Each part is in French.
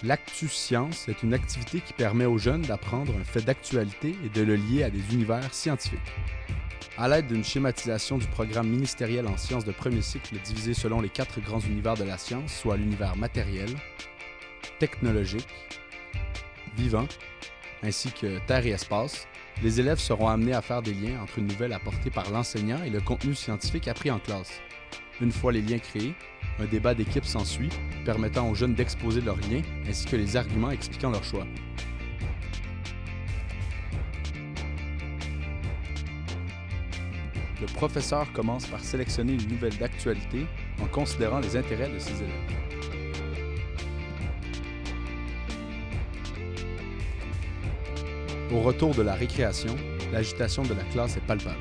L'Actu Science est une activité qui permet aux jeunes d'apprendre un fait d'actualité et de le lier à des univers scientifiques. À l'aide d'une schématisation du programme ministériel en sciences de premier cycle divisé selon les 4 grands univers de la science, soit l'univers matériel, technologique, vivant, ainsi que terre et espace, les élèves seront amenés à faire des liens entre une nouvelle apportée par l'enseignant et le contenu scientifique appris en classe. Une fois les liens créés, un débat d'équipe s'ensuit, permettant aux jeunes d'exposer leurs liens ainsi que les arguments expliquant leur choix. Le professeur commence par sélectionner une nouvelle d'actualité en considérant les intérêts de ses élèves. Au retour de la récréation, l'agitation de la classe est palpable.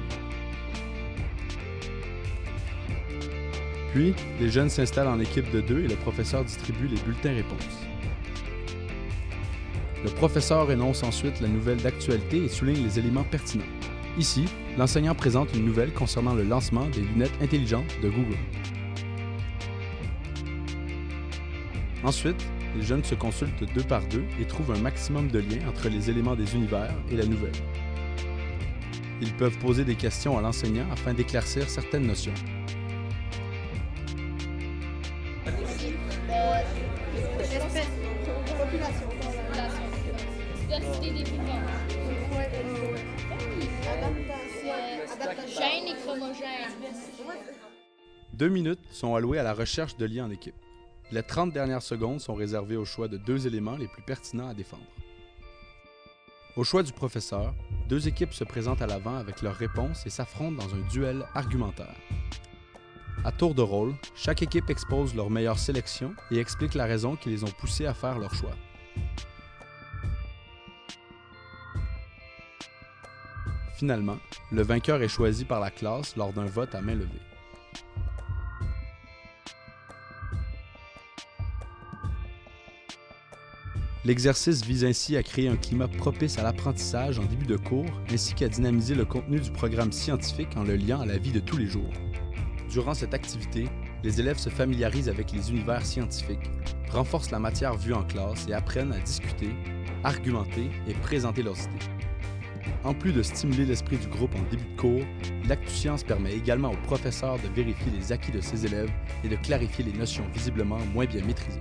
Puis, les jeunes s'installent en équipe de 2 et le professeur distribue les bulletins-réponses. Le professeur énonce ensuite la nouvelle d'actualité et souligne les éléments pertinents. Ici, l'enseignant présente une nouvelle concernant le lancement des lunettes intelligentes de Google. Ensuite, les jeunes se consultent 2 par 2 et trouvent un maximum de liens entre les éléments des univers et la nouvelle. Ils peuvent poser des questions à l'enseignant afin d'éclaircir certaines notions. Population. Diversité des vivants. Gènes et chromogènes. 2 minutes sont allouées à la recherche de liens en équipe. Les 30 dernières secondes sont réservées au choix de 2 éléments les plus pertinents à défendre. Au choix du professeur, 2 équipes se présentent à l'avant avec leurs réponses et s'affrontent dans un duel argumentaire. À tour de rôle, chaque équipe expose leur meilleure sélection et explique la raison qui les ont poussés à faire leur choix. Finalement, le vainqueur est choisi par la classe lors d'un vote à main levée. L'exercice vise ainsi à créer un climat propice à l'apprentissage en début de cours, ainsi qu'à dynamiser le contenu du programme scientifique en le liant à la vie de tous les jours. Durant cette activité, les élèves se familiarisent avec les univers scientifiques, renforcent la matière vue en classe et apprennent à discuter, argumenter et présenter leurs idées. En plus de stimuler l'esprit du groupe en début de cours, l'Actu Science permet également aux professeurs de vérifier les acquis de ses élèves et de clarifier les notions visiblement moins bien maîtrisées.